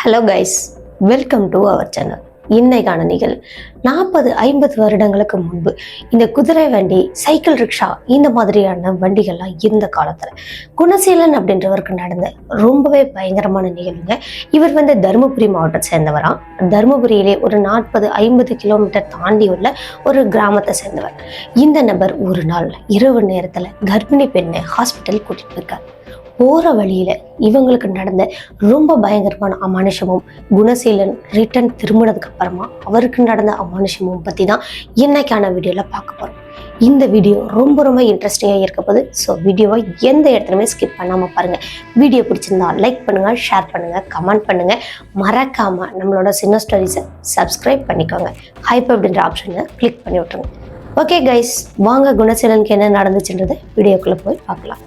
Hello guys, welcome to our channel. இன்னைக்கான நிகழ்வு 40-50 வருடங்களுக்கு முன்பு இந்த குதிரை வண்டி, சைக்கிள் ரிக்ஷா இந்த மாதிரியான வண்டிகள்லாம் இருந்த காலத்தில் குணசீலன் அப்படின்றவருக்கு நடந்த ரொம்பவே பயங்கரமான நிகழ்வுங்க. இவர் தருமபுரி மாவட்டத்தை சேர்ந்தவராம். தருமபுரியிலே ஒரு 40-50 கிலோமீட்டர் தாண்டி உள்ள ஒரு கிராமத்தை சேர்ந்தவர். இந்த நபர் ஒரு நாள் இரவு நேரத்தில் கர்ப்பிணி பெண்ணை ஹாஸ்பிட்டல் கூட்டிட்டு போயிருக்கார். போற வழியில இவங்களுக்கு நடந்த ரொம்ப பயங்கரமான அமானுஷமும், குணசீலன் ரிட்டர்ன் திரும்பினதுக்கு அப்புறமா அவருக்கு நடந்த அமானுஷமும் பத்தி தான் இன்னைக்கான வீடியோல பார்க்க போறோம். இந்த வீடியோ ரொம்ப ரொம்ப இன்ட்ரெஸ்டிங்காக இருக்க போகுது. ஸோ வீடியோவை எந்த இடத்துலையுமே ஸ்கிப் பண்ணாம பாருங்க. வீடியோ பிடிச்சிருந்தா லைக் பண்ணுங்க, ஷேர் பண்ணுங்க, கமெண்ட் பண்ணுங்க. மறக்காம நம்மளோட சின்ன ஸ்டோரிஸை சப்ஸ்கிரைப் பண்ணிக்கோங்க. ஹைப் அப்படின்ற ஆப்ஷனை கிளிக் பண்ணி விட்டுருங்க. ஓகே கைஸ், வாங்க குணசீலனுக்கு என்ன நடந்துச்சுன்றது வீடியோக்குள்ள போய் பார்க்கலாம்.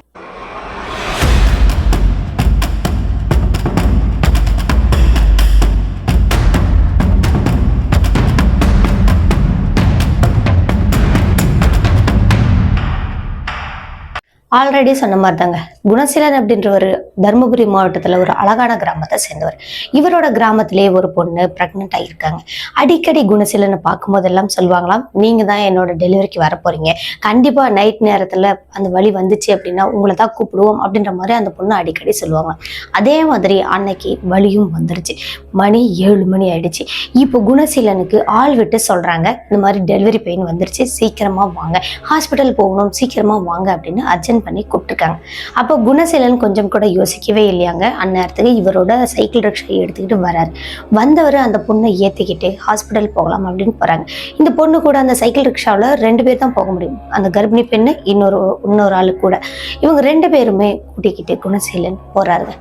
ஆல்ரெடி சொன்ன மாதிரி தாங்க, குணசீலன் அப்படின்ற ஒரு தருமபுரி மாவட்டத்தில் ஒரு அழகான கிராமத்தை சேர்ந்தவர். இவரோட கிராமத்திலே ஒரு பொண்ணு ப்ரெக்னென்ட் ஆகியிருக்காங்க. அடிக்கடி குணசீலனை பார்க்கும்போதெல்லாம் சொல்லுவாங்களாம், நீங்கள் தான் என்னோட டெலிவரிக்கு வர போறீங்க, கண்டிப்பாக நைட் நேரத்தில் அந்த வலி வந்துச்சு அப்படின்னா உங்களை தான் கூப்பிடுவோம் அப்படின்ற மாதிரி அந்த பொண்ணு அடிக்கடி சொல்லுவாங்க. அதே மாதிரி அன்னைக்கு வலியும் வந்துடுச்சு. மணி 7 மணி ஆயிடுச்சு. இப்போ குணசீலனுக்கு ஆள் விட்டு சொல்கிறாங்க, இந்த மாதிரி டெலிவரி பெயின் வந்துருச்சு, சீக்கிரமாக வாங்க, ஹாஸ்பிட்டல் போகணும், சீக்கிரமாக வாங்க அப்படின்னு அர்ஜென்ட் பண்ணி கூப்பிட்டுருக்காங்க. அப்போ குணசீலன் கொஞ்சம் கூட யோசிக்கவே இல்லையாங்க. அந்நேரத்துக்கு இவரோட சைக்கிள் ரிக்ஷா எடுத்துக்கிட்டு வராரு. வந்தவர் அந்த பொண்ணை ஏற்றிக்கிட்டு ஹாஸ்பிட்டல் போகலாம் அப்படின்னு போறாங்க. இந்த பொண்ணு கூட அந்த சைக்கிள் ரிக்ஷாவில் 2 பேர் தான் போக முடியும். அந்த கர்ப்பிணி பெண்ணு, இன்னொரு ஆளு கூட. இவங்க 2 பேருமே கூட்டிக்கிட்டு குணசீலன் போறாருங்க.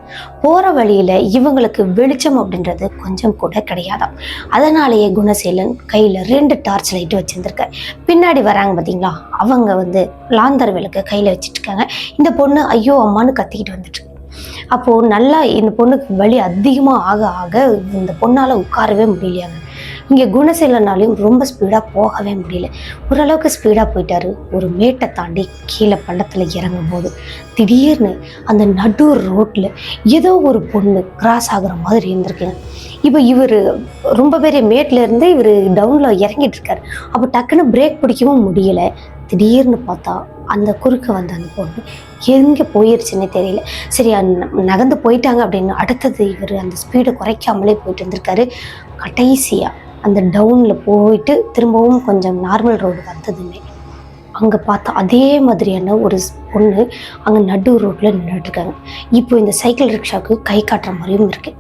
போற வழியில இவங்களுக்கு வெளிச்சம் அப்படின்றது கொஞ்சம் கூட கிடையாதாம். அதனாலேயே குணசீலன் கையில 2 டார்ச் லைட் வச்சிருந்திருக்காரு. பின்னாடி வராங்க பார்த்தீங்களா, அவங்க லாந்தர் விளக்கு கையில வச்சுட்டு இருக்காங்க. இந்த பொண்ணு ஐயோ அம்மான்னு கத்திக்கிட்டு வந்துட்டு. அப்போ நல்லா இந்த பொண்ணுக்கு வலி அதிகமா ஆக ஆக இந்த பொண்ணால உட்காரவே முடியலையாங்க. இங்க குணசீலனாலையும் ரொம்ப ஸ்பீடா போகவே முடியல. ஓரளவுக்கு ஸ்பீடா போயிட்டாரு. ஒரு மேட்டை தாண்டி கீழே பள்ளத்துல இறங்கும் போது திடீர்னு அந்த நடு ரோட்ல ஏதோ ஒரு பொண்ணு கிராஸ் ஆகுற மாதிரி இருந்திருக்குங்க. இப்போ இவர் ரொம்ப பெரிய மேட்ல இருந்து இவர் டவுன்ல இறங்கிட்டு இருக்காரு. அப்போ டக்குன்னு பிரேக் பிடிக்கவும் முடியல. திடீர்னு பார்த்தா அந்த குறுக்க வந்த அந்த பொண்ணு எங்கே போயிருச்சுன்னே தெரியல. சரி, நகர்ந்து போயிட்டாங்க அப்படின்னு அடுத்தது இவர் அந்த ஸ்பீடை குறைக்காமலே போயிட்டு இருந்திருக்காரு. கடைசியா அந்த டவுன்ல போயிட்டு திரும்பவும் கொஞ்சம் நார்மல் ரோடு வந்ததுமே அங்கே பார்த்தா அதே மாதிரியான ஒரு பொண்ணு அங்கே நடு ரோட்டில் நின்றுட்டு இருக்காங்க. இப்போ இந்த சைக்கிள் ரிக்ஷாவுக்கு கை காட்டுற மாதிரியும் இருக்கு,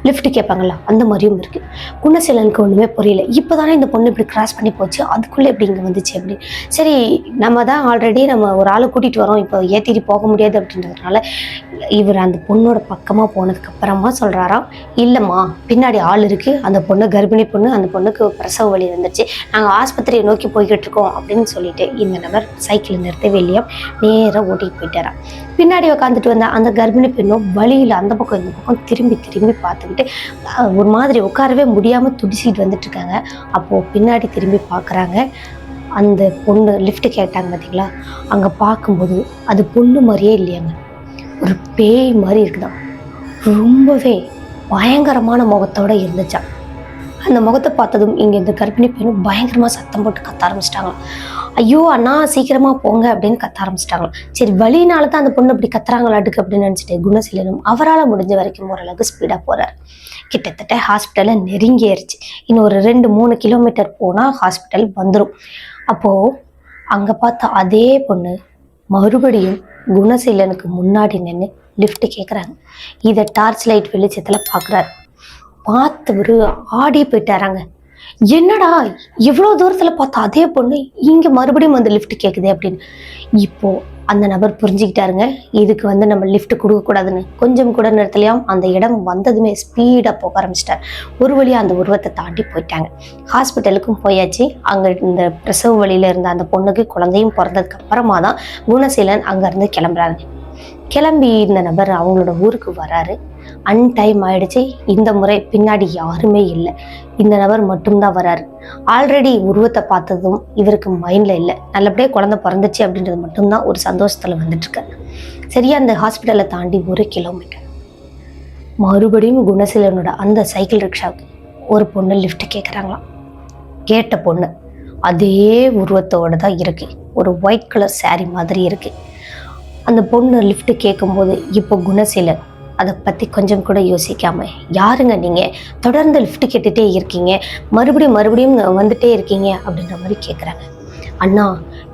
லிஃப்ட் கேட்பாங்களா அந்த மாதிரியும் இருக்கு. குணசீலனுக்கு ஒன்றுமே புரியல. இப்போ தானே இந்த பொண்ணு இப்படி கிராஸ் பண்ணி போச்சு, அதுக்குள்ளே எப்படி இங்கே வந்துச்சு அப்படின்னு. சரி, நம்ம தான் ஆல்ரெடி நம்ம ஒரு ஆளை கூட்டிகிட்டு வரோம், இப்போ ஏற்றிட்டு போக முடியாது அப்படின்றதுனால இவர் அந்த பொண்ணோட பக்கமாக போனதுக்கு அப்புறமா சொல்கிறாராம், இல்லைம்மா பின்னாடி ஆள் இருக்குது, அந்த பொண்ணு கர்ப்பிணி பொண்ணு, அந்த பொண்ணுக்கு பிரசவ வலி வந்துருச்சு, நாங்கள் ஆஸ்பத்திரியை நோக்கி போய்கிட்டு இருக்கோம் அப்படின்னு சொல்லிட்டு இந்த நபர் சைக்கிள் நிறுத்தவே இல்லையா, நேராக ஓட்டிகிட்டு போயிட்டாராம். பின்னாடி உட்காந்துட்டு வந்த அந்த கர்ப்பிணி பெண்ணும் வழியில் அந்த பக்கம் இந்த பக்கம் திரும்பி திரும்பி பார்த்துக்கிட்டு ஒரு மாதிரி உட்காரவே முடியாமல் துடிச்சிக்கிட்டு வந்துட்டு இருக்காங்க. அப்போது பின்னாடி திரும்பி பார்க்குறாங்க. அந்த பொண்ணு லிஃப்ட் கேட்டாங்க பார்த்தீங்களா, அங்கே பார்க்கும்போது அது பொண்ணு மாதிரியே இல்லையாங்க, ஒரு பேய் மாதிரி இருக்குதான். ரொம்பவே பயங்கரமான முகத்தோடு இருந்துச்சா. அந்த முகத்தை பார்த்ததும் இங்கே இந்த கர்ப்பிணி பெண்ணும் பயங்கரமாக சத்தம் போட்டு கத்த ஆரம்பிச்சிட்டாங்க. ஐயோ அண்ணா சீக்கிரமாக போங்க அப்படின்னு கத்த ஆரம்பிச்சிட்டாங்க. சரி, வழியினால தான் அந்த பொண்ணு அப்படி கத்துறாங்களாட்டுக்கு அப்படின்னு நினச்சிட்டு குணசீலனும் அவரால் முடிஞ்ச வரைக்கும் ஓரளவுக்கு ஸ்பீடாக போகிறார். கிட்டத்தட்ட ஹாஸ்பிட்டலை நெருங்கிடுச்சு. இன்னும் ஒரு 2-3 கிலோமீட்டர் போனால் ஹாஸ்பிட்டல் வந்துடும். அப்போது அங்கே பார்த்த அதே பொண்ணு மறுபடியும் குணசீலனுக்கு முன்னாடி நின்று லிஃப்ட் கேட்குறாங்க. இதை டார்ச் லைட் வெளிச்சத்தில் பார்க்குறாரு. பார்த்தவர் ஆடி போயிட்டாராங்க. என்னடா எவ்வளோ தூரத்தில் பார்த்தா அதே பொண்ணு இங்கே மறுபடியும் லிஃப்ட் கேட்குது அப்படின்னு. இப்போது அந்த நபர் புரிஞ்சுக்கிட்டாருங்க, இதுக்கு நம்ம லிஃப்ட் கொடுக்கக்கூடாதுன்னு. கொஞ்சம் கூட நேரத்துலையும் அந்த இடம் வந்ததுமே ஸ்பீடாக போக ஆரம்பிச்சிட்டார். ஒரு வழியாக அந்த உருவத்தை தாண்டி போயிட்டாங்க. ஹாஸ்பிட்டலுக்கும் போயாச்சு. அங்கே இந்த பிரசவ வழியில் இருந்த அந்த பொண்ணுக்கு குழந்தையும் பிறந்ததுக்கு அப்புறமா தான் குணசீலன் அங்கேருந்து கிளம்புறாங்க. கிளம்பி இந்த நபர் அவங்களோட ஊருக்கு வராரு. அன்டைம் ஆயிடுச்சு. இந்த முறை பின்னாடி யாருமே இல்லை, இந்த நபர் மட்டும்தான் வராரு. ஆல்ரெடி உருவத்தை பார்த்ததும் இவருக்கு மைண்ட்ல இல்லை, நல்லபடியாக குழந்தை பிறந்துச்சு அப்படின்றது மட்டும்தான் ஒரு சந்தோஷத்துல வந்துட்டு இருக்காரு. சரியா அந்த ஹாஸ்பிட்டலை தாண்டி 1 கிலோமீட்டர் மறுபடியும் குணசீலனோட அந்த சைக்கிள் ரிக்ஷாவுக்கு ஒரு பொண்ணு லிஃப்ட் கேட்குறாங்களாம். கேட்ட பொண்ணு அதே உருவத்தோடு தான் இருக்கு. ஒரு ஒயிட் கலர் சாரீ மாதிரி இருக்கு. அந்த பொண்ணு லிஃப்ட் கேட்கும்போது இப்போ குணசீலன் அதை பற்றி கொஞ்சம் கூட யோசிக்காம, யாருங்க நீங்கள் தொடர்ந்து லிஃப்ட் கேட்டுகிட்டே இருக்கீங்க, மறுபடியும் வந்துட்டே இருக்கீங்க அப்படின்ற மாதிரி கேட்குறாங்க. அண்ணா,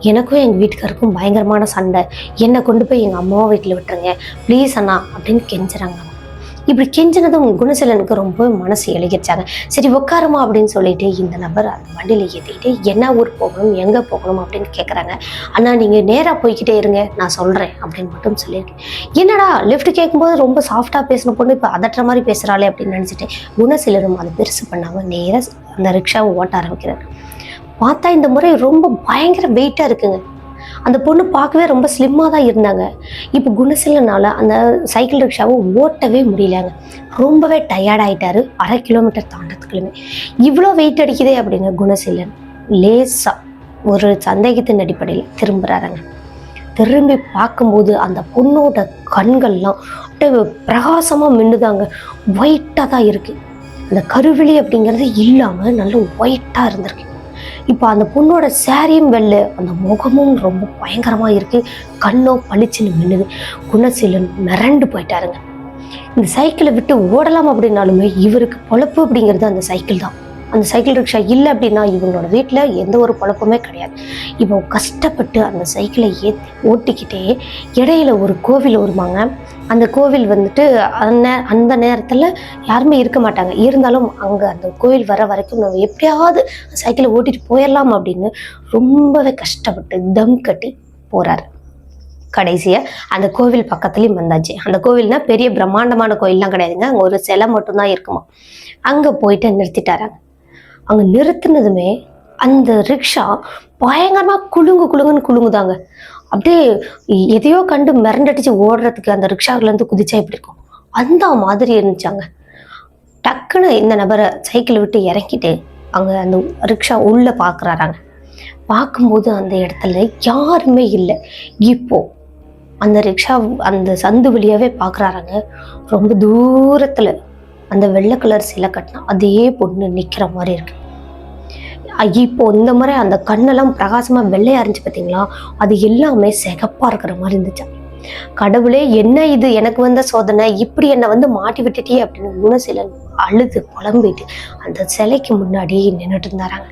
எனக்கும் எங்கள் வீட்டுக்காருக்கும் பயங்கரமான சண்டை, என்னை கொண்டு போய் எங்கள் அம்மா வீட்டில் விட்டுருங்க ப்ளீஸ் அண்ணா அப்படின்னு கெஞ்சுறாங்க. இப்படி கெஞ்சினதும் குணசீலனுக்கு ரொம்ப மனசு இழகிடுச்சாங்க. சரி உட்காருமா அப்படின்னு சொல்லிட்டு இந்த நபர் அந்த வண்டியில் ஏற்றிக்கிட்டு என்ன ஊர் போகணும், எங்கே போகணும் அப்படின்னு கேட்குறாங்க. அண்ணா நீங்கள் நேராக போய்கிட்டே இருங்க, நான் சொல்கிறேன் அப்படின்னு மட்டும் சொல்லியிருக்கேன். என்னடா லிஃப்ட் கேட்கும்போது ரொம்ப சாஃப்டாக பேசின பொண்ணு இப்போ அதட்டுற மாதிரி பேசுகிறாளே அப்படின்னு நினச்சிட்டு குணசீலனும் அதை பெருசு பண்ணாமல் நேராக அந்த ரிக்ஷாவை ஓட்ட ஆரம்பிக்கிறார். பார்த்தா இந்த முறை ரொம்ப பயங்கர வெயிட்டாக இருக்குங்க. அந்த பொண்ணு பார்க்கவே ரொம்ப ஸ்லிம்மாக தான் இருந்தாங்க. இப்போ குணசீலனால் அந்த சைக்கிள் ரிக்ஷாவை ஓட்டவே முடியலங்க. ரொம்பவே டயர்டாயிட்டாரு. 1/2 கிலோமீட்டர் தாண்டத்துக்குள்ளுமே இவ்வளோ வெயிட் அடிக்குதே அப்படின்னு குணசீலன் லேசாக ஒரு சந்தேகத்தின் அடிப்படையில் திரும்புகிறாருங்க. திரும்பி பார்க்கும்போது அந்த பொண்ணோட கண்கள்லாம் அப்படியே பிரகாசமாக மின்னுதாங்க. ஒயிட்டாக தான் இருக்குது. அந்த கருவிழி அப்படிங்கிறது இல்லாமல் நல்ல ஒயிட்டாக இருந்திருக்கு. இப்போ அந்த பொண்ணோட சாரியும் வெள்ளை, அந்த முகமும் ரொம்ப பயங்கரமாக இருக்குது. கண்ணோ பளிச்சுன்னு மின்னுது. குணசீலன் மிரண்டு போயிட்டாருங்க. இந்த சைக்கிளை விட்டு ஓடலாம் அப்படின்னாலுமே இவருக்கு பொழப்பு அப்படிங்கிறது அந்த சைக்கிள் தான். அந்த சைக்கிள் ரிக்ஷா இல்லை அப்படின்னா இவங்களோட வீட்டில் எந்த ஒரு பொழப்புமே கிடையாது. இப்போ கஷ்டப்பட்டு அந்த சைக்கிளை ஓட்டிக்கிட்டே இடையில ஒரு கோவில் வருவாங்க. அந்த கோவில் வந்துட்டு அந்த நேரத்தில் யாருமே இருக்க மாட்டாங்க. இருந்தாலும் அங்கே அந்த கோவில் வர வரைக்கும் நம்ம எப்படியாவது சைக்கிளை ஓட்டிட்டு போயிடலாம் அப்படின்னு ரொம்பவே கஷ்டப்பட்டு தம் கட்டி போகிறாரு. கடைசியாக அந்த கோவில் பக்கத்துலேயும் வந்தாச்சு. அந்த கோவில்னா பெரிய பிரம்மாண்டமான கோயிலெலாம் கிடையாதுங்க. அங்கே ஒரு சிலை மட்டும்தான் இருக்குமா. அங்கே போயிட்டு நிறுத்திட்டாராங்க. அங்கே நிறுத்தினதுமே அந்த ரிக்ஷா பயங்கரமாக குலுங்குன்னு குலுங்குதாங்க. அப்படியே எதையோ கண்டு மிரண்டடிச்சு ஓடுறதுக்கு அந்த ரிக்ஷாவிலேருந்து குதிச்சா எப்படி இருக்கும் அந்த மாதிரி இருந்துச்சாங்க. டக்குன்னு இந்த நபரை சைக்கிளை விட்டு இறக்கிட்டு அங்கே அந்த ரிக்ஷா உள்ளே பார்க்குறாராங்க. பார்க்கும்போது அந்த இடத்துல யாருமே இல்லை. இப்போ அந்த ரிக்ஷா அந்த சந்து வழியாகவே பார்க்குறாராங்க. ரொம்ப தூரத்தில் அந்த வெள்ளை கலர் சிலை கட்டினா அதே பொண்ணு நிற்கிற மாதிரி இருக்கு. இப்போ இந்த முறை அந்த கண்ணெல்லாம் பிரகாசமாக வெள்ளையா இருந்துச்சு பார்த்தீங்களா, அது எல்லாமே சிகப்பாக இருக்கிற மாதிரி இருந்துச்சு. கடவுளே, என்ன இது எனக்கு வந்த சோதனை, இப்படி என்னை வந்து மாட்டி விட்டுட்டே அப்படின்னு குணசீலன் அழுது புலம்பிட்டு அந்த சிலைக்கு முன்னாடி நின்றுட்டு இருந்தாராங்க.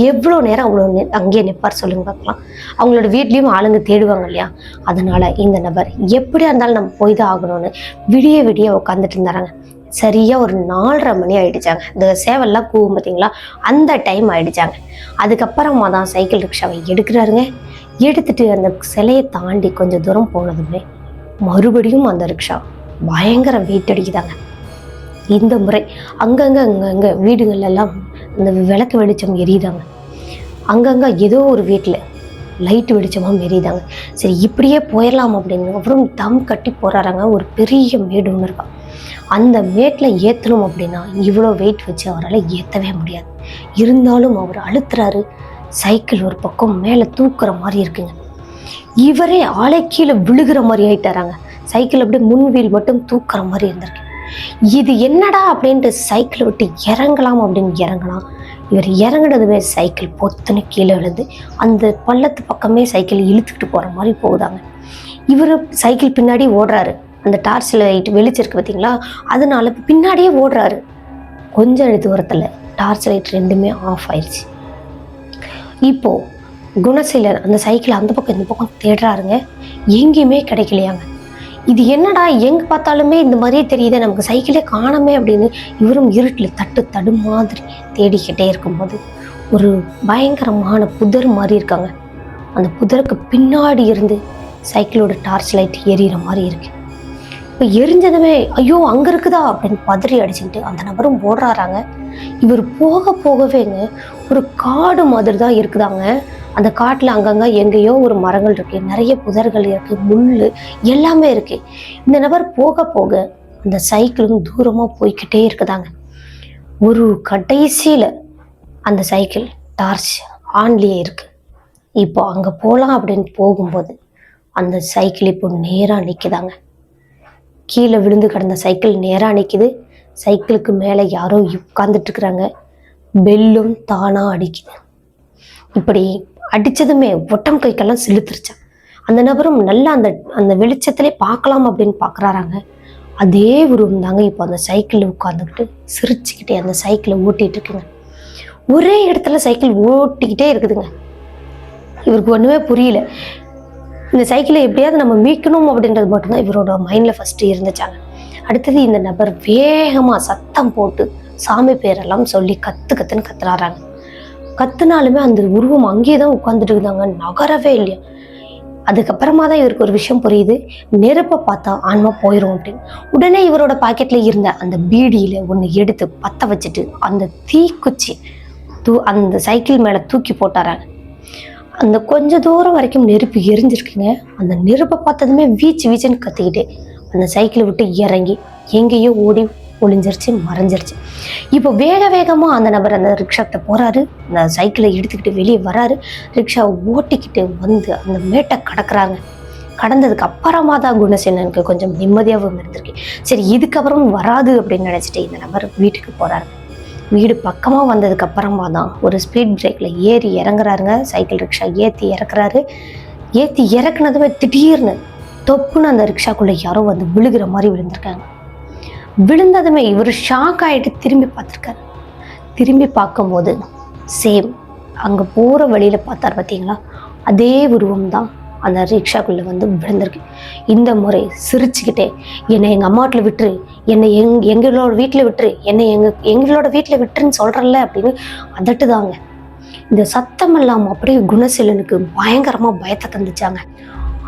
எவ்வளோ நேரம் அவங்க அங்கேயே நிற்பார் சொல்லுங்க பார்க்கலாம். அவங்களோட வீட்லேயும் ஆளுங்க தேடுவாங்க இல்லையா. அதனால இந்த நபர் எப்படியா இருந்தாலும் நம்ம போய் தான் ஆகணும்னு விடிய உட்காந்துட்டு இருந்தாராங்க. சரியாக ஒரு 4:30 மணி ஆகிடுச்சாங்க. இந்த சேவல்லாம் கூவும் பார்த்தீங்களா, அந்த டைம் ஆகிடுச்சாங்க. அதுக்கப்புறமா தான் சைக்கிள் ரிக்ஷாவை எடுக்கிறாருங்க. எடுத்துட்டு அந்த சிலையை தாண்டி கொஞ்சம் தூரம் போனதுமே மறுபடியும் அந்த ரிக்ஷா பயங்கர வெயிட் அடிக்குதாங்க. இந்த முறை அங்கங்கே வீடுகள்லாம் அந்த விளக்கு வெளிச்சம் எரியுதாங்க. அங்கங்கே ஏதோ ஒரு வீட்டில் லைட்டு வெளிச்சமாக எரியுதாங்க. சரி இப்படியே போயிடலாம் அப்படின்னு அப்புறம் தம் கட்டி போகிறாராங்க. ஒரு பெரிய மேடு ஒன்று இருக்கான். அந்த மேட்டில் ஏற்றணும் அப்படின்னா இவ்வளோ வெயிட் வச்சு அவரால் ஏற்றவே முடியாது. இருந்தாலும் அவர் அழுத்துறாரு. சைக்கிள் ஒரு பக்கம் மேலே தூக்குற மாதிரி இருக்குங்க. இவரே ஆளை கீழே விழுகிற மாதிரி ஆயிட்டாராங்க. சைக்கிள் அப்படியே முன் வீல் மட்டும் தூக்குற மாதிரி இருந்திருக்கு. இது என்னடா அப்படின்ட்டு சைக்கிளை விட்டு இறங்கலாம் அப்படின்னு இறங்கலாம். இவர் இறங்கினதுமே சைக்கிள் பொத்துன்னு கீழே விழுந்து அந்த பள்ளத்து பக்கமே சைக்கிள் இழுத்துக்கிட்டு போகிற மாதிரி போகுதாங்க. இவர் சைக்கிள் பின்னாடி ஓடுறாரு. அந்த டார்ச் லைட் வெளிச்சிருக்கு பார்த்தீங்களா, அதனால பின்னாடியே ஓடுறாரு. கொஞ்சம் தூரத்தில் டார்ச் லைட் ரெண்டுமே ஆஃப் ஆயிடுச்சு. இப்போது குணசீலன் அந்த சைக்கிளை அந்த பக்கம் இந்த பக்கம் தேடுறாருங்க. எங்கேயுமே கிடைக்கலையாங்க. இது என்னடா எங்கே பார்த்தாலுமே இந்த மாதிரியே தெரியுது, நமக்கு சைக்கிளே காணமே அப்படின்னு இவரும் இருட்டில் தடு மாதிரி தேடிக்கிட்டே இருக்கும்போது ஒரு பயங்கரமான புதர் மாதிரி இருக்காங்க. அந்த புதருக்கு பின்னாடி இருந்து சைக்கிளோட டார்ச் லைட் எரியிற மாதிரி இருக்கு. இப்போ எரிஞ்சதுமே ஐயோ அங்கே இருக்குதா அப்படின்னு பதறி அடிச்சுக்கிட்டு அந்த நபரும் ஓடுறாராங்க. இவர் போகவேங்க ஒரு காடு மாதிரி தான் இருக்குதாங்க. அந்த காட்டில் அங்கங்கே எங்கேயோ ஒரு மரங்கள் இருக்குது, நிறைய புதர்கள் இருக்குது, முள் எல்லாமே இருக்குது. இந்த நபர் போக அந்த சைக்கிளும் தூரமாக போய்கிட்டே இருக்குதாங்க. ஒரு கடைசியில் அந்த சைக்கிள் டார்ச் ஆன்லேயே இருக்குது. இப்போ அங்கே போகலாம் அப்படின்னு போகும்போது அந்த சைக்கிள் இப்போ நேராக நிற்குதாங்க. கீழே விழுந்து கிடந்த சைக்கிள் நேராக நிற்கிது. சைக்கிளுக்கு மேலே யாரோ உட்கார்ந்துட்டு இருக்கிறாங்க. பெல்லும் தானா அடிக்குது. இப்படி அடித்ததுமே ஒட்டம் கைக்கெல்லாம் சிலுத்துருச்சான். அந்த நபரும் நல்லா அந்த அந்த வெளிச்சத்திலே பார்க்கலாம் அப்படின்னு பார்க்குறாராங்க. அதே உருவம் தாங்க இப்போ அந்த சைக்கிளில் உட்காந்துக்கிட்டு சிரிச்சுக்கிட்டே அந்த சைக்கிளை ஓட்டிகிட்டு இருக்குங்க. ஒரே இடத்துல சைக்கிள் ஓட்டிக்கிட்டே இருக்குதுங்க. இவருக்கு ஒன்றுமே புரியல. இந்த சைக்கிளை எப்படியாவது நம்ம மீட்கணும் அப்படின்றது மட்டும்தான் இவரோட மைண்டில் ஃபஸ்ட்டு இருந்துச்சாங்க. அடுத்தது இந்த நபர் வேகமாக சத்தம் போட்டு சாமி பேரெல்லாம் சொல்லி கத்துன்னு கத்துறாராங்க. கத்துனாலுமே அந்த உருவம் அங்கேயே தான் உட்காந்துட்டு இருந்தாங்க, நகரவே இல்லையா. அதுக்கப்புறமா தான் இவருக்கு ஒரு விஷயம் புரியுது. நெருப்பை பார்த்தா ஆன்மா போயிடும் அப்படின்னு. உடனே இவரோட பாக்கெட்ல இருந்த அந்த பீடியில ஒன்று எடுத்து பற்ற வச்சுட்டு அந்த தீக்குச்சி அந்த சைக்கிள் மேலே தூக்கி போட்டாராங்க. அந்த கொஞ்ச தூரம் வரைக்கும் நெருப்பு எரிஞ்சிருக்குங்க. அந்த நெருப்பை பார்த்ததுமே வீச்சுன்னு கத்திக்கிட்டு அந்த சைக்கிளை விட்டு இறங்கி எங்கேயோ ஓடி ஒளிஞ்சிருச்சு, மறைஞ்சிருச்சு. இப்போ வேகமாக அந்த நபர் அந்த ரிக்ஷாக்கிட்ட போறாரு. அந்த சைக்கிளை எடுத்துக்கிட்டு வெளியே வராரு. ரிக்ஷாவை ஓட்டிக்கிட்டு வந்து அந்த மேட்டை கடக்குறாங்க. கடந்ததுக்கு அப்புறமா தான் குணசேனனுக்கு கொஞ்சம் நிம்மதியாகவும் இருந்திருக்கு. சரி, இதுக்கப்புறம் வராது அப்படின்னு நினச்சிட்டு இந்த நபர் வீட்டுக்கு போறாரு. வீடு பக்கமாக வந்ததுக்கு அப்புறமா தான் ஒரு ஸ்பீட் பிரேக்கில் ஏறி இறங்குறாருங்க. சைக்கிள் ரிக்ஷா ஏற்றி இறக்குறாரு. ஏற்றி இறக்குனதுமே திடீர்னு தொப்புன்னு அந்த ரிக்ஷாக்குள்ளே யாரோ வந்து விழுகிற மாதிரி விழுந்திருக்காங்க. விழுந்ததுமே இவர் ஷாக் ஆகிட்டு திரும்பி பார்த்துருக்காரு. திரும்பி பார்க்கும்போது சேம் அங்கே போகிற வழியில் பார்த்தார் பார்த்தீங்களா, அதே உருவம் தான் அந்த ரிக்ஷாக்குள்ளே வந்து விழுந்திருக்கு. இந்த முறை சிரிச்சுக்கிட்டே, என்னை எங்கள் அம்மா வீட்டில் விட்டுரு, என்னை எங்களோட வீட்டில் விட்டுரு, என்னை எங்களோட வீட்டில் விட்டுருன்னு சொல்கிறல்ல அப்படின்னு அதட்டுதாங்க. இந்த சத்தம் இல்லாமல் அப்படியே குணசீலனுக்கு பயங்கரமாக பயத்தை தந்துச்சாங்க.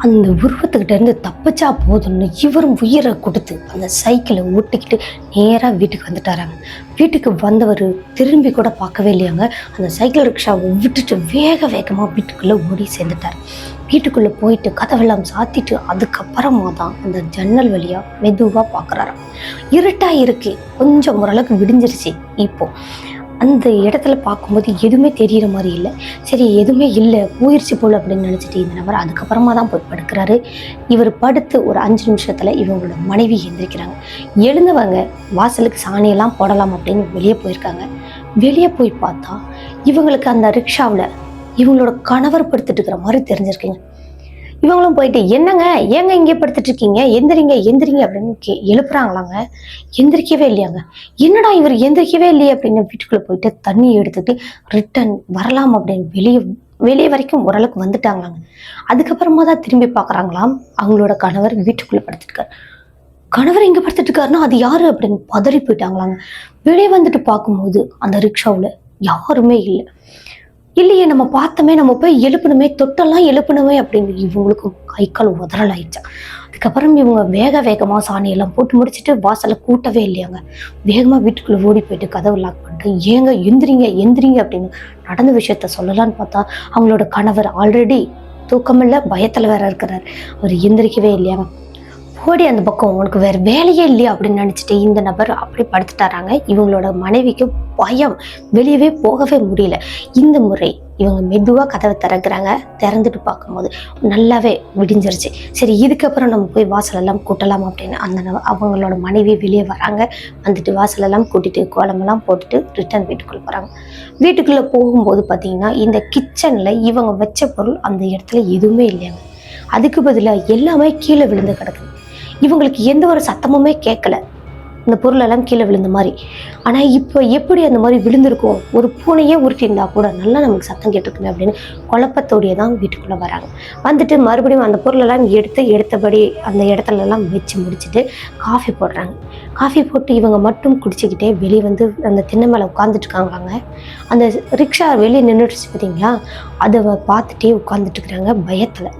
அந்த உருவத்துக்கிட்ட இருந்து தப்பிச்சா போதும்னு இவரும் உயிரை கொடுத்து அந்த சைக்கிளை ஓட்டிக்கிட்டு நேராக வீட்டுக்கு வந்துட்டாராங்க. வீட்டுக்கு வந்தவர் திரும்பி கூட பார்க்கவே இல்லையாங்க. அந்த சைக்கிள் ரிக்ஷாவை விட்டுட்டு வேகமாக வீட்டுக்குள்ளே ஓடி சேர்ந்துட்டார். வீட்டுக்குள்ளே போயிட்டு கதவெல்லாம் சாத்திட்டு அதுக்கப்புறமா தான் அந்த ஜன்னல் வழியாக மெதுவாக பார்க்குறாராம். இருட்டாக இருக்கு, கொஞ்சம் ஓரளவுக்கு விடிஞ்சிருச்சு. இப்போ அந்த இடத்துல பார்க்கும்போது எதுவுமே தெரிகிற மாதிரி இல்லை. சரி, எதுவுமே இல்லை, போயிடுச்சு போல் அப்படின்னு நினச்சிட்டு இந்த நபர் அதுக்கப்புறமா தான் போய் படுக்கிறாரு. இவர் படுத்து ஒரு 5 நிமிஷத்தில் இவங்களோட மனைவி எழுந்திரிக்கிறாங்க. எழுந்தவங்க வாசலுக்கு சாணியெல்லாம் போடலாம் அப்படின்னு வெளியே போயிருக்காங்க. வெளியே போய் பார்த்தா இவங்களுக்கு அந்த ரிக்ஷாவில் இவங்களோட கணவர் படுத்துட்டு இருக்கிற மாதிரி தெரிஞ்சிருக்குங்க. இவங்களும் போயிட்டு, என்னங்க ஏங்க இங்கே படுத்துட்டு இருக்கீங்க, எந்திரிங்க அப்படின்னு எழுப்புறாங்களாங்க. எந்திரிக்கவே இல்லையாங்க. என்னடா இவர் எந்திரிக்கவே இல்லையே அப்படின்னு வீட்டுக்குள்ளே போயிட்டு தண்ணி எடுத்துட்டு ரிட்டன் வரலாம் அப்படின்னு வெளியே வரைக்கும் ஓரளவுக்கு வந்துட்டாங்களாங்க. அதுக்கப்புறமா தான் திரும்பி பார்க்குறாங்களாம். அவங்களோட கணவர் வீட்டுக்குள்ளே படுத்துட்டுருக்காரு. கணவர் இங்கே படுத்துட்டு இருக்காருன்னா அது யாரு அப்படின்னு பதறி போயிட்டாங்களாங்க. வெளியே வந்துட்டு பார்க்கும்போது அந்த ரிக்ஷாவில் யாருமே இல்லையே, நம்ம பார்த்தோமே, நம்ம போய் எழுப்பணுமே, தொட்டெல்லாம் எழுப்பணுமே அப்படின்னு இவங்களுக்கும் கை கால் உதறல் ஆயிடுச்சா. அதுக்கப்புறம் இவங்க வேகமாக சாணியெல்லாம் போட்டு முடிச்சுட்டு வாசலை கூட்டவே இல்லையாங்க. வேகமாக வீட்டுக்குள்ளே ஓடி போயிட்டு கதவை லாக் பண்ணிட்டு, ஏங்க எந்திரிங்க அப்படின்னு நடந்த விஷயத்த சொல்லலான்னு பார்த்தா அவங்களோட கணவர் ஆல்ரெடி தூக்கமில்லை, பயத்தில் வேற இருக்கிறார். அவர் எந்திரிக்கவே இல்லையாங்க. ஓடி அந்த பக்கம், உனக்கு வேறு வேலையே இல்லையா அப்படின்னு நினச்சிட்டு இந்த நபர் அப்படி படுத்துட்டாராங்க. இவங்களோட மனைவிக்கு பயம், வெளியவே போகவே முடியல. இந்த முறை இவங்க மெதுவாக கதவை திறந்துட்டு பார்க்கும்போது நல்லாவே விடிஞ்சிருச்சு. சரி, இதுக்கப்புறம் நம்ம போய் வாசலெல்லாம் கூட்டலாம் அப்படின்னு அவங்களோட மனைவி வெளியே வராங்க. வந்துட்டு வாசலெல்லாம் கூட்டிட்டு கோலமெல்லாம் போட்டுட்டு ரிட்டர்ன் வீட்டுக்குள்ளே போகிறாங்க. வீட்டுக்குள்ளே போகும்போது பார்த்தீங்கன்னா இந்த கிச்சனில் இவங்க வச்ச பொருள் அந்த இடத்துல எதுவுமே இல்லையாங்க. அதுக்கு பதிலாக எல்லாமே கீழே விழுந்து கிடக்குது. இவங்களுக்கு எந்த ஒரு சத்தமுமே கேட்கல, இந்த பொருளெல்லாம் கீழே விழுந்த மாதிரி. ஆனால் இப்போ எப்படி அந்த மாதிரி விழுந்திருக்கும், ஒரு பூனையே உருட்டிருந்தா கூட நல்லா நமக்கு சத்தம் கேட்டிருக்குமே அப்படின்னு குழப்பத்தோடைய தான் வீட்டுக்குள்ளே வராங்க. வந்துட்டு மறுபடியும் அந்த பொருளெல்லாம் எடுத்தபடி அந்த இடத்துலலாம் வச்சு முடிச்சுட்டு காஃபி போடுறாங்க. காஃபி போட்டு இவங்க மட்டும் குடிச்சிக்கிட்டே வெளியே வந்து அந்த திண்ணை மேலே உட்காந்துட்டு இருக்காங்களாங்க. அந்த ரிக்ஷா வெளியே நின்றுடுச்சு பார்த்தீங்களா, அதை பார்த்துட்டே உட்காந்துட்டு இருக்கிறாங்க பயத்தில்.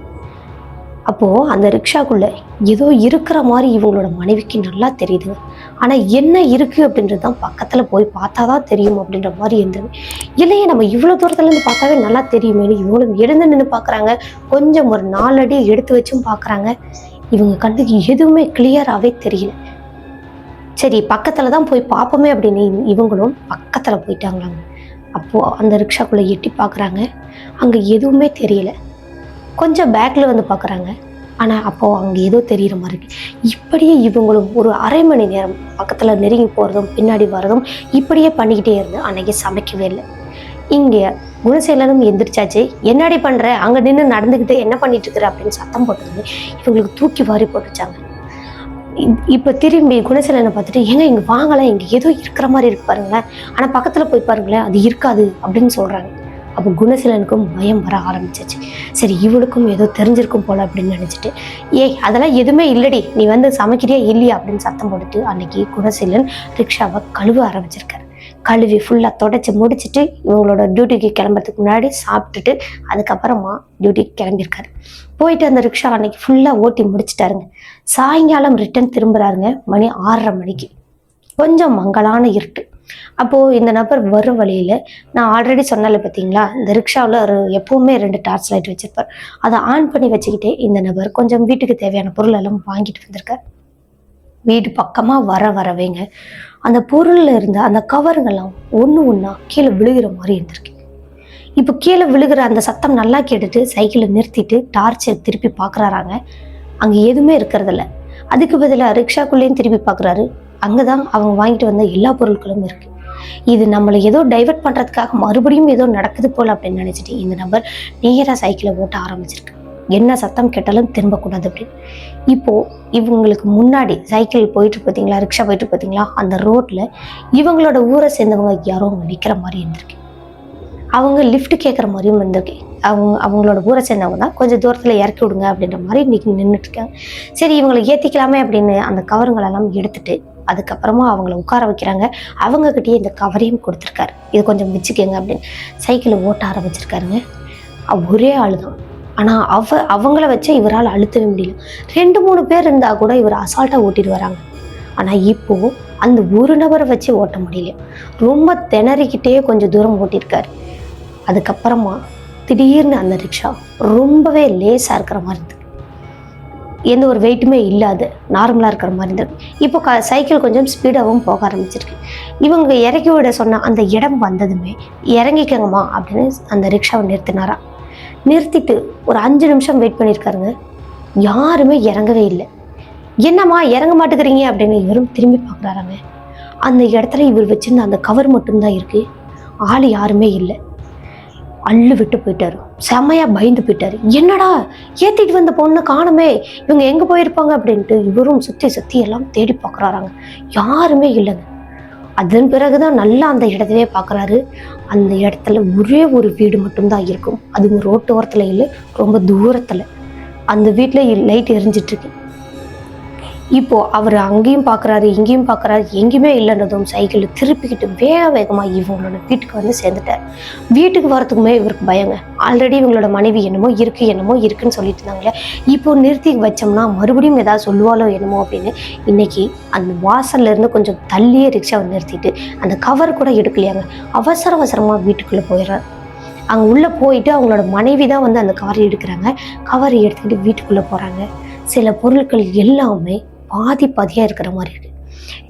அப்போது அந்த ரிக்ஷாக்குள்ளே ஏதோ இருக்கிற மாதிரி இவங்களோட மனைவிக்கு நல்லா தெரியுதுங்க. ஆனால் என்ன இருக்குது அப்படின்றது தான் பக்கத்தில் போய் பார்த்தா தான் தெரியும் அப்படின்ற மாதிரி இருந்தது. இல்லையே, நம்ம இவ்வளோ தூரத்துலேருந்து பார்த்தாவே நல்லா தெரியுமே. இவங்களும் எழுந்து நின்று பார்க்குறாங்க. கொஞ்சம் ஒரு 4 அடி எடுத்து வச்சும் பார்க்குறாங்க. இவங்க கண்ணுக்கு எதுவுமே கிளியராகவே தெரியல. சரி, பக்கத்தில் தான் போய் பார்ப்போமே அப்படின்னு இவங்களும் பக்கத்தில் போயிட்டாங்களாங்க. அப்போது அந்த ரிக்ஷாக்குள்ளே எட்டி பார்க்குறாங்க. அங்கே எதுவுமே தெரியல. கொஞ்சம் பேக்கில் வந்து பார்க்குறாங்க. ஆனால் அப்போது அங்கே ஏதோ தெரிகிற மாதிரி இருக்கு. இப்படியே இவங்களும் ஒரு அரை மணி நேரம் பக்கத்தில் நெருங்கி போகிறதும் பின்னாடி வர்றதும் இப்படியே பண்ணிக்கிட்டே இருந்து அன்னைக்கு சமைக்கவே இல்லை. இங்கே குணசீலனும் எந்திரிச்சாச்சு. என்னடி பண்ணுற, அங்கே நின்று நடந்துக்கிட்டு என்ன பண்ணிட்டு இருக்கிற அப்படின்னு சத்தம் போட்டதுமே இவங்களுக்கு தூக்கி வாரி போட்டுச்சாங்க. இப்போ திரும்பி குணசீலனை பார்த்துட்டு, ஏங்க இங்கே வாங்கலாம், இங்கே ஏதோ இருக்கிற மாதிரி இருக்கு பாருங்களேன், ஆனால் பக்கத்தில் போய் பாருங்களேன் அது இருக்காது அப்படின்னு சொல்கிறாங்க. அப்போ குணசீலனுக்கும் பயம் வர ஆரம்பிச்சிச்சு. சரி இவளுக்கும் ஏதோ தெரிஞ்சிருக்கும் போல அப்படின்னு நினச்சிட்டு, ஏய் அதெல்லாம் எதுவுமே இல்லடி, நீ வந்து சமைக்கிறியா இல்லையா அப்படின்னு சத்தம் போட்டுட்டு அன்னைக்கு குணசீலன் ரிக்ஷாவை கழுவ ஆரம்பிச்சிருக்காரு. கழுவி ஃபுல்லாக தொடச்சி முடிச்சுட்டு இவங்களோட டியூட்டிக்கு கிளம்புறதுக்கு முன்னாடி சாப்பிட்டுட்டு அதுக்கப்புறமா டியூட்டிக்கு கிளம்பியிருக்காரு. போயிட்டு அந்த ரிக்ஷா அன்னைக்கு ஃபுல்லாக ஓட்டி முடிச்சுட்டாருங்க. சாயங்காலம் ரிட்டன் திரும்புகிறாருங்க. மணி 6:30 மணிக்கு. கொஞ்சம் மங்கலான இருட்டு. அப்போது இந்த நபர் வரும் வழியில், நான் ஆல்ரெடி சொன்னால பார்த்தீங்களா, இந்த ரிக்ஷாவில் ஒரு எப்போவுமே 2 டார்ச் லைட் வச்சுருப்பார். அதை ஆன் பண்ணி வச்சுக்கிட்டே இந்த நபர் கொஞ்சம் வீட்டுக்கு தேவையான பொருள் எல்லாம் வாங்கிட்டு வந்திருக்கார். வீடு பக்கமாக வரவேங்க அந்த பொருளில் இருந்த அந்த கவருங்கெல்லாம் ஒன்று ஒன்றா கீழே விழுகிற மாதிரி இருந்திருக்கு. இப்போ கீழே விழுகிற அந்த சத்தம் நல்லா கேட்டுட்டு சைக்கிளை நிறுத்திட்டு டார்ச்சை திருப்பி பார்க்குறாராங்க. அங்கே எதுவுமே இருக்கிறதில்ல. அதுக்கு பதிலாக ரிக்ஷாக்குள்ளேயும் திருப்பி பார்க்குறாரு. அங்கே தான் அவங்க வாங்கிட்டு வந்த எல்லா பொருட்களும் இருக்குது. இது நம்மளை ஏதோ டைவெர்ட் பண்ணுறதுக்காக மறுபடியும் ஏதோ நடக்குது போல் அப்படின்னு நினச்சிட்டு இந்த நபர் நேராக சைக்கிளை ஓட்ட ஆரம்பிச்சிருக்கு. என்ன சத்தம் கேட்டாலும் திரும்பக்கூடாது அப்படின்னு. இப்போது இவங்களுக்கு முன்னாடி சைக்கிள் போயிட்டு பார்த்தீங்களா, ரிக்ஷா போயிட்டு பார்த்தீங்களா, அந்த ரோட்டில் இவங்களோட ஊரை சேர்ந்தவங்க யாரோ அவங்க நிற்கிற மாதிரி இருந்திருக்கு. அவங்க லிஃப்ட் கேட்குற மாதிரியும் இருந்திருக்கு. அவங்களோட ஊரை சேர்ந்தவங்க தான், கொஞ்சம் தூரத்தில் இறக்கி விடுங்க அப்படின்ற மாதிரி இன்றைக்கி நின்றுட்டுருக்காங்க. சரி இவங்களை ஏற்றிக்கலாமே அப்படின்னு அந்த கவருங்களெல்லாம் எடுத்துட்டு அதுக்கப்புறமா அவங்கள உட்கார வைக்கிறாங்க. அவங்கக்கிட்டேயே இந்த கவரையும் கொடுத்துருக்காரு, இது கொஞ்சம் வச்சுக்கோங்க அப்படின்னு. சைக்கிளை ஓட்ட ஆரம்பிச்சிருக்காருங்க. ஒரே ஆள் தான், ஆனால் அவங்கள வச்சு இவரால் அழுத்தவே முடியல. 2-3 பேர் இருந்தால் கூட இவர் அசால்ட்டாக ஓட்டிட்டு வராங்க. ஆனால் இப்போது அந்த ஒரு நபரை வச்சு ஓட்ட முடியல. ரொம்ப திணறிக்கிட்டே கொஞ்சம் தூரம் ஓட்டியிருக்காரு. அதுக்கப்புறமா திடீர்னு அந்த ரிக்ஷா ரொம்பவே லேசாக இருக்கிற மாதிரி இருந்தது. எந்த ஒரு வெயிட்டுமே இல்லாத நார்மலாக இருக்கிற மாதிரி இருந்தது. இப்போ சைக்கிள் கொஞ்சம் ஸ்பீடாகவும் போக ஆரம்பிச்சிருக்கு. இவங்க இறக்கி விட சொன்ன அந்த இடம் வந்ததுமே இறங்கிக்கங்கம்மா அப்படின்னு அந்த ரிக்ஷாவை நிறுத்தினாரா. நிறுத்திட்டு ஒரு 5 நிமிஷம் வெயிட் பண்ணியிருக்காருங்க. யாருமே இறங்கவே இல்லை. என்னம்மா இறங்க மாட்டேங்கிறீங்க அப்படின்னு இவரும் திரும்பி பார்க்குறாராங்க. அந்த இடத்துல இவர் வச்சிருந்த அந்த கவர் மட்டும்தான் இருக்குது. ஆள் யாருமே இல்லை. அள்ளு விட்டு போயிட்டாரு. செம்மையாக பயந்து போயிட்டாரு. என்னடா ஏற்றிட்டு வந்த பொண்ணை காணுமே, இவங்க எங்கே போயிருப்பாங்க அப்படின்ட்டு இவரும் சுற்றி எல்லாம் தேடி பார்க்குறாராங்க. யாருமே இல்லைங்க. அதன் பிறகுதான் நல்லா அந்த இடத்தையே பார்க்குறாரு. அந்த இடத்துல ஒரே ஒரு வீடு மட்டும்தான் இருக்கும். அதுங்க ரோட்டு ஓரத்தில் இல்லை, ரொம்ப தூரத்தில். அந்த வீட்டில் லைட் எரிஞ்சிட்ருக்கு. இப்போது அவர் அங்கேயும் பார்க்குறாரு, இங்கேயும் பார்க்குறாரு, எங்கேயுமே இல்லைன்றதும் சைக்கிளில் திருப்பிக்கிட்டு வேகமாக இவங்களோட வீட்டுக்கு வந்து சேர்ந்துட்டார். வீட்டுக்கு வரத்துக்குமே இவருக்கு பயங்க. ஆல்ரெடி இவங்களோட மனைவி என்னமோ இருக்குன்னு சொல்லிட்டு இருந்தாங்களே, இப்போ நிறுத்தி வச்சோம்னா மறுபடியும் ஏதாவது சொல்லுவாலோ என்னமோ அப்படின்னு இன்னைக்கு அந்த வாசல்லேருந்து கொஞ்சம் தள்ளியே ரிக்ஷாவை நிறுத்திட்டு அந்த கவர் கூட எடுக்கலையாங்க. அவசரமாக வீட்டுக்குள்ளே போயிடுறாரு. அங்கே உள்ளே போயிட்டு அவங்களோட மனைவி தான் வந்து அந்த கவரை எடுக்கிறாங்க. கவரை எடுத்துக்கிட்டு வீட்டுக்குள்ளே போகிறாங்க. சில பொருட்கள் எல்லாமே பாதியாக இருக்கிற மாதிரி இருக்குது.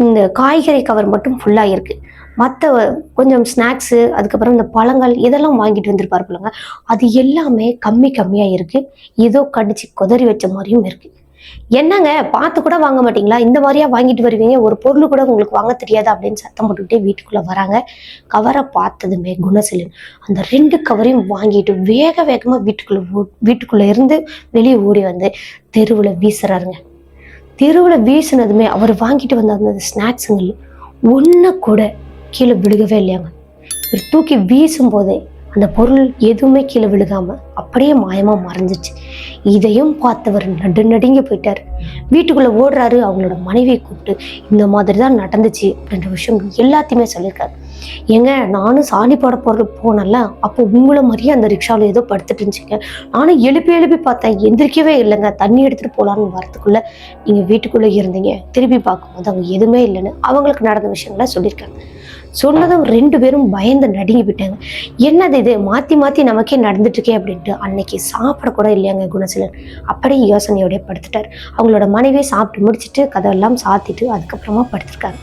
இந்த காய்கறி கவர் மட்டும் ஃபுல்லாக இருக்குது. மற்ற கொஞ்சம் ஸ்நாக்ஸு, அதுக்கப்புறம் இந்த பழங்கள் இதெல்லாம் வாங்கிட்டு வந்திருப்பார் போலங்க, அது எல்லாமே கம்மியாக இருக்குது. ஏதோ கடிச்சு கொதறி வச்ச மாதிரியும் இருக்குது. என்னங்க பார்த்து கூட வாங்க மாட்டீங்களா, இந்த மாதிரியா வாங்கிட்டு வருவீங்க, ஒரு பொருள் கூட உங்களுக்கு வாங்க தெரியாது அப்படின்னு சத்தம் போட்டுக்கிட்டே வீட்டுக்குள்ளே வராங்க. கவரை பார்த்ததுமே குணசீலன் அந்த 2 கவரையும் வாங்கிட்டு வேகமாக வீட்டுக்குள்ளே இருந்து வெளியே ஓடி வந்து தெருவில் வீசுறாருங்க. தெருவில் வீசினதுமே அவர் வாங்கிட்டு வந்த அந்த ஸ்நாக்ஸுங்கள் ஒன்று கூட கீழே விழுகவே இல்லையாங்க. இவர் தூக்கி வீசும் போதே அந்த பொருள் எதுவுமே கீழே விழுகாம அப்படியே மாயமாக மறைஞ்சிச்சு. இதையும் பார்த்தவர் நடுங்கி போயிட்டார். வீட்டுக்குள்ளே ஓடுறாரு. அவங்களோட மனைவியை கூப்பிட்டு இந்த மாதிரி தான் நடந்துச்சு அப்படின்ற விஷயம் எல்லாத்தையுமே சொல்லியிருக்காரு. ஏங்க நானும் சாணி போட போனல, அப்போ உங்களை மாதிரியே அந்த ரிக்ஷாவில் ஏதோ படுத்துட்டு இருந்துச்சுங்க. நானும் எழுப்பி பார்த்தேன், எந்திரிக்கவே இல்லைங்க. தண்ணி எடுத்துகிட்டு போகலான்னு வரத்துக்குள்ளே நீங்கள் வீட்டுக்குள்ளே இருந்தீங்க. திருப்பி பார்க்கும்போது அவங்க எதுவுமே இல்லைன்னு அவங்களுக்கு நடந்த விஷயங்கள சொல்லியிருக்காங்க. சொன்னதும் 2 பேரும் பயந்து நடுங்கி விட்டாங்க. என்னது இது மாற்றி நமக்கே நடந்துட்டுருக்கே அப்படின்ட்டு அன்னைக்கு சாப்பிடக்கூட இல்லையாங்க குணசீலன். அப்படியே யோசனையோடய படுத்துட்டார். அவங்களோட மனைவியை சாப்பிட்டு முடிச்சுட்டு கதவெல்லாம் சாத்திட்டு அதுக்கப்புறமா படுத்திருக்காங்க.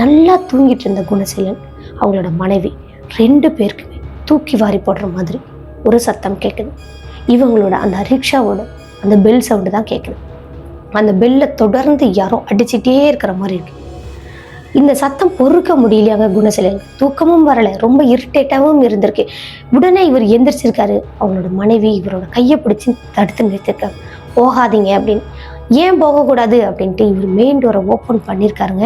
நல்லா தூங்கிட்டு இருந்த குணசீலன் அவங்களோட மனைவி 2 பேருக்குமே தூக்கி வாரி போடுற மாதிரி ஒரு சத்தம் கேட்குது. இவங்களோட அந்த ரிக்ஷாவோட அந்த பெல் சவுண்டு தான் கேட்குது. அந்த பெல்லை தொடர்ந்து யாரோ அடிச்சுட்டே இருக்கிற மாதிரி இருக்கு. இந்த சத்தம் பொறுக்க முடியலையாங்க குணசீலன். தூக்கமும் வரலை, ரொம்ப இரிட்டேட்டாகவும் இருந்திருக்கு. உடனே இவர் எந்திரிச்சிருக்காரு. அவங்களோட மனைவி இவரோட கையை பிடிச்சி தடுத்து நிறுத்திருக்காரு. போகாதீங்க அப்படின்னு. ஏன் போகக்கூடாது அப்படின்ட்டு இவர் மெயின் டோரை ஓப்பன் பண்ணியிருக்காருங்க.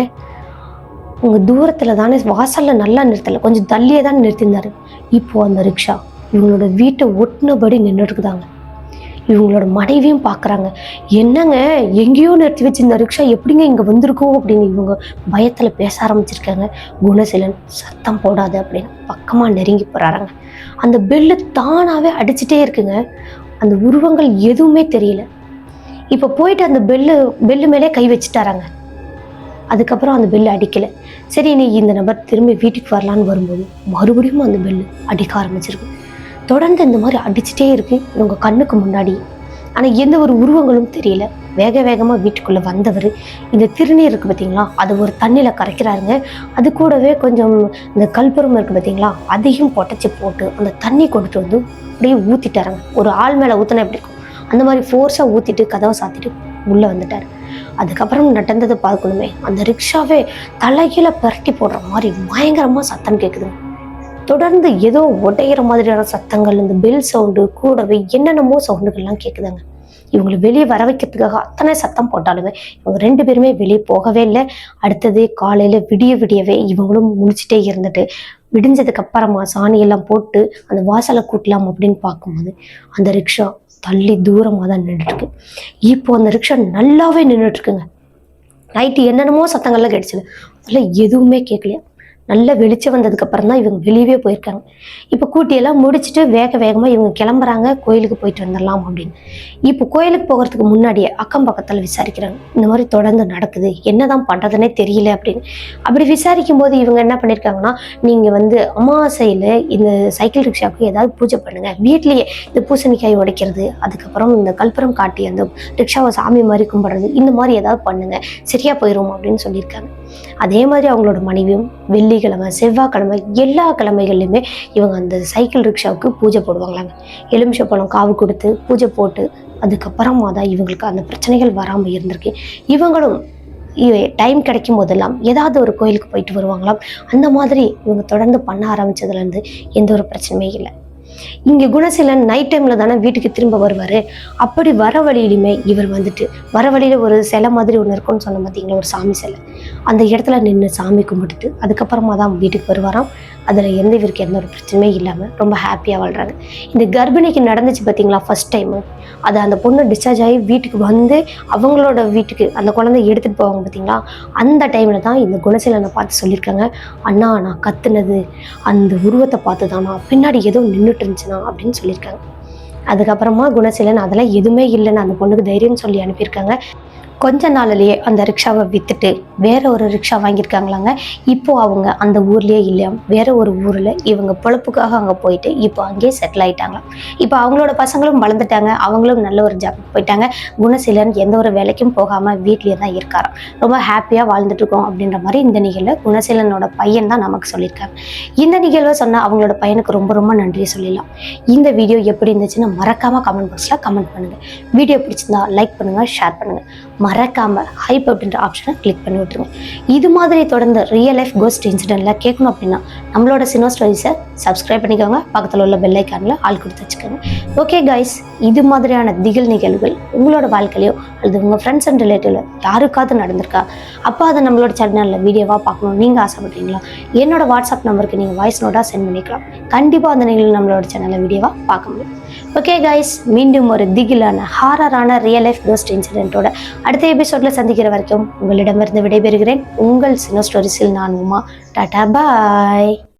உங்கள் தூரத்தில் தானே, வாசலில் நல்லா நிறுத்தலை, கொஞ்சம் தள்ளியே தான் நிறுத்தியிருந்தாரு. இப்போது அந்த ரிக்ஷா இவங்களோட வீட்டை ஒட்டினபடி நின்றுட்டுக்குதாங்க. இவங்களோட மனைவியும் பார்க்குறாங்க. என்னங்க எங்கேயோ நிறுத்தி வச்சிருந்த ரிக்ஷா எப்படிங்க இங்கே வந்திருக்கோம் அப்படின்னு இவங்க பயத்தில் பேச ஆரம்பிச்சிருக்காங்க. குணசீலன் சத்தம் போடாத அப்படின்னு பக்கமாக நெருங்கி போகிறாங்க. அந்த பெல்லு தானாகவே அடிச்சுட்டே இருக்குங்க. அந்த உருவங்கள் எதுவுமே தெரியல. இப்போ போயிட்டு அந்த பெல்லு மேலே கை வச்சுட்டாராங்க. அதுக்கப்புறம் அந்த பெல்லு அடிக்கலை. சரி, நீ இந்த நபர் திரும்பி வீட்டுக்கு வரலான்னு வரும்போது மறுபடியும் அந்த பெல்லு அடிக்க ஆரம்பிச்சிருக்கு. தொடர்ந்து இந்த மாதிரி அடிச்சுட்டே இருக்கு இவங்க கண்ணுக்கு முன்னாடி. ஆனால் எந்த ஒரு உருவங்களும் தெரியல. வேக வேகமாக வீட்டுக்குள்ளே வந்தவர் இந்த திருநீர் இருக்குது பார்த்தீங்களா, அது ஒரு தண்ணியில் கரைக்கிறாருங்க. அது கூடவே கொஞ்சம் இந்த கல்புரம் இருக்குது பார்த்தீங்களா, அதையும் பொட்டச்சி போட்டு அந்த தண்ணி கொண்டுட்டு வந்து அப்படியே ஊற்றிட்டாருங்க. ஒரு ஆள் மேலே ஊற்றினா எப்படி இருக்கும் அந்த மாதிரி ஃபோர்ஸாக ஊற்றிட்டு கதவை சாத்திட்டு உள்ளே வந்துட்டார். அதுக்கப்புறம் நடந்ததை பார்க்கணுமே, அந்த ரிக்ஷாவே தலைகீழ பரட்டி போடுற மாதிரி பயங்கரமாக சத்தம் கேட்குதுங்க. தொடர்ந்து ஏதோ உடையிற மாதிரியான சத்தங்கள், இந்த பெல் சவுண்டு கூடவே என்னென்னமோ சவுண்டுகள்லாம் கேட்குதாங்க. இவங்களை வெளியே வர வைக்கிறதுக்காக அத்தனை சத்தம் போட்டாலுமே இவங்க 2 பேருமே வெளியே போகவே இல்லை. அடுத்ததே காலையில் விடியவே இவங்களும் முழிச்சிட்டே இருந்துட்டு விடிஞ்சதுக்கு அப்புறமா சாணியெல்லாம் போட்டு அந்த வாசலை கூட்டலாம் அப்படின்னு பார்க்கும்போது அந்த ரிக்ஷா தள்ளி தூரமாக தான் நின்றுட்டுருக்கு. இப்போ அந்த ரிக்ஷா நல்லாவே நின்றுட்டுருக்குங்க. நைட்டு என்னென்னமோ சத்தங்கள்லாம் கிடைச்சது, அதில் எதுவுமே கேட்கலையா. நல்லா வெளிச்சம் வந்ததுக்கு அப்புறம் தான் இவங்க வெளியவே போயிருக்காங்க. இப்போ கூட்டியெல்லாம் முடிச்சுட்டு வேக வேகமாக இவங்க கிளம்புறாங்க, கோயிலுக்கு போயிட்டு வந்துடலாம் அப்படின்னு. இப்போ கோயிலுக்கு போகிறதுக்கு முன்னாடியே அக்கம் பக்கத்தில் விசாரிக்கிறாங்க. இந்த மாதிரி தொடர்ந்து நடக்குது, என்னதான் பண்ணுறதுனே தெரியல அப்படின்னு. அப்படி விசாரிக்கும் போது இவங்க என்ன பண்ணியிருக்காங்கன்னா, நீங்கள் அமாவாசையில் இந்த சைக்கிள் ரிக்ஷாவுக்கு ஏதாவது பூஜை பண்ணுங்க, வீட்லேயே இந்த பூசணிக்காய் உடைக்கிறது, அதுக்கப்புறம் இந்த கல்புரம் காட்டி அந்த ரிக்ஷாவை சாமி மாதிரி கும்பிட்றது, இந்த மாதிரி ஏதாவது பண்ணுங்க, சரியா போயிடும் அப்படின்னு சொல்லியிருக்காங்க. அதே மாதிரி அவங்களோட மனைவியும் வெள்ளிக்கிழமை செவ்வாய்க்கிழமை எல்லா கிழமைகள்லையுமே இவங்க அந்த சைக்கிள் ரிக்ஷாவுக்கு பூஜை போடுவாங்களாங்க. எலுமிச்சை பழம் காவு கொடுத்து பூஜை போட்டு அதுக்கப்புறமா தான் இவங்களுக்கு அந்த பிரச்சனைகள் வராமல் இருந்திருக்கு. இவங்களும் டைம் கிடைக்கும் போதெல்லாம் ஏதாவது ஒரு கோயிலுக்கு போயிட்டு வருவாங்களாம். அந்த மாதிரி இவங்க தொடர்ந்து பண்ண ஆரம்பித்ததுலேருந்து எந்த ஒரு பிரச்சனையுமே இல்லை. இங்கே குணசீலன் நைட் டைமில் தானே வீட்டுக்கு திரும்ப வருவார். அப்படி வர வழியிலுமே இவர் வர வழியில் ஒரு சிலை மாதிரி ஒன்று இருக்குன்னு சொன்ன பார்த்தீங்களா, ஒரு சாமி சிலை, அந்த இடத்துல நின்று சாமி கும்பிட்டுட்டு அதுக்கப்புறமா தான் வீட்டுக்கு வருவாராம். அதில் இவருக்கு எந்த ஒரு பிரச்சனையுமே இல்லாமல் ரொம்ப ஹாப்பியாக வாழ்கிறாங்க. இந்த கர்ப்பிணிக்கு நடந்துச்சு பார்த்தீங்களா ஃபர்ஸ்ட் டைமு, அது அந்த பொண்ணு டிஸ்சார்ஜ் ஆகி வீட்டுக்கு வந்து அவங்களோட வீட்டுக்கு அந்த குழந்தை எடுத்துகிட்டு போவாங்க பார்த்தீங்களா, அந்த டைமில் தான் இந்த குணசீலனை பார்த்து சொல்லியிருக்காங்க, அண்ணா நான் கத்துனது அந்த உருவத்தை பார்த்து தானா, பின்னாடி ஏதோ நின்றுட்டு இருந்துச்சுனா அப்படின்னு சொல்லியிருக்காங்க. அதுக்கப்புறமா குணசீலன் அதெல்லாம் எதுவுமே இல்லைன்னு அந்த பொண்ணுக்கு தைரியம் சொல்லி அனுப்பியிருக்காங்க. கொஞ்ச நாளிலேயே அந்த ரிக்ஷாவை விற்றுட்டு வேற ஒரு ரிக்ஷா வாங்கியிருக்காங்களாங்க. இப்போது அவங்க அந்த ஊர்லேயே இல்லையாம், வேற ஒரு ஊரில் இவங்க பொழப்புக்காக அங்கே போயிட்டு இப்போ அங்கேயே செட்டில் ஆகிட்டாங்களாம். இப்போ அவங்களோட பசங்களும் வளர்ந்துட்டாங்க, அவங்களும் நல்ல ஒரு ஜாப் போயிட்டாங்க. குணசீலன் எந்த ஒரு வேலைக்கும் போகாமல் வீட்லேயே தான் இருக்காராம். ரொம்ப ஹாப்பியாக வாழ்ந்துட்டுருக்கோம் அப்படின்ற மாதிரி இந்த நிகழ்வில் குணசீலனோட பையன் தான் நமக்கு சொல்லியிருக்காங்க. இந்த நிகழ்வை சொன்னால் அவங்களோட பையனுக்கு ரொம்ப ரொம்ப நன்றியை சொல்லிடலாம். இந்த வீடியோ எப்படி இருந்துச்சுன்னு மறக்காமல் கமெண்ட் பாக்ஸில் கமெண்ட் பண்ணுங்கள். வீடியோ பிடிச்சிருந்தா லைக் பண்ணுங்கள், ஷேர் பண்ணுங்கள். மறக்காமல் ஹைப் அப்படின்ற ஆப்ஷனை கிளிக் பண்ணி விட்டுருங்க. இது மாதிரி தொடர்ந்து ரியல் லைஃப் கோஸ்ட் இன்சிடென்ட்லாம் கேட்கணும் அப்படின்னா நம்மளோட சினோ ஸ்டோரிஸை சப்ஸ்கிரைப் பண்ணிக்கோங்க, பக்கத்தில் உள்ள பெல் ஐக்கானில் ஆள் கொடுத்து வச்சுக்கோங்க. ஓகே கைஸ், இது மாதிரியான திகில் நிகழ்வுகள் உங்களோட வாழ்க்கையிலையோ அல்லது உங்கள் ஃப்ரெண்ட்ஸ் அண்ட் ரிலேட்டிவ்ல யாருக்காவது நடந்திருக்கா, அப்போ அதை நம்மளோட சேனலில் வீடியோவாக பார்க்கணும் நீங்கள் ஆசைப்படுறீங்களா, என்னோட வாட்ஸ்அப் நம்பருக்கு நீங்கள் வாய்ஸ் நோட்டாக சென்ட் பண்ணிக்கலாம். கண்டிப்பாக அந்த நிகழ்வு நம்மளோட சேனலில் வீடியோவாக பார்க்க முடியும். ஓகே கைஸ், மீண்டும் ஒரு திகிலான ஹாரரான ரியல் லைஃப் கோஸ்ட் இன்சிடென்ட்டோட அடுத்த எபிசோட்ல சந்திக்கிற வரைக்கும் உங்களிடமிருந்து விடைபெறுகிறேன். உங்கள் சினோ ஸ்டோரிஸில் நான் உமா. டாடா பாய்.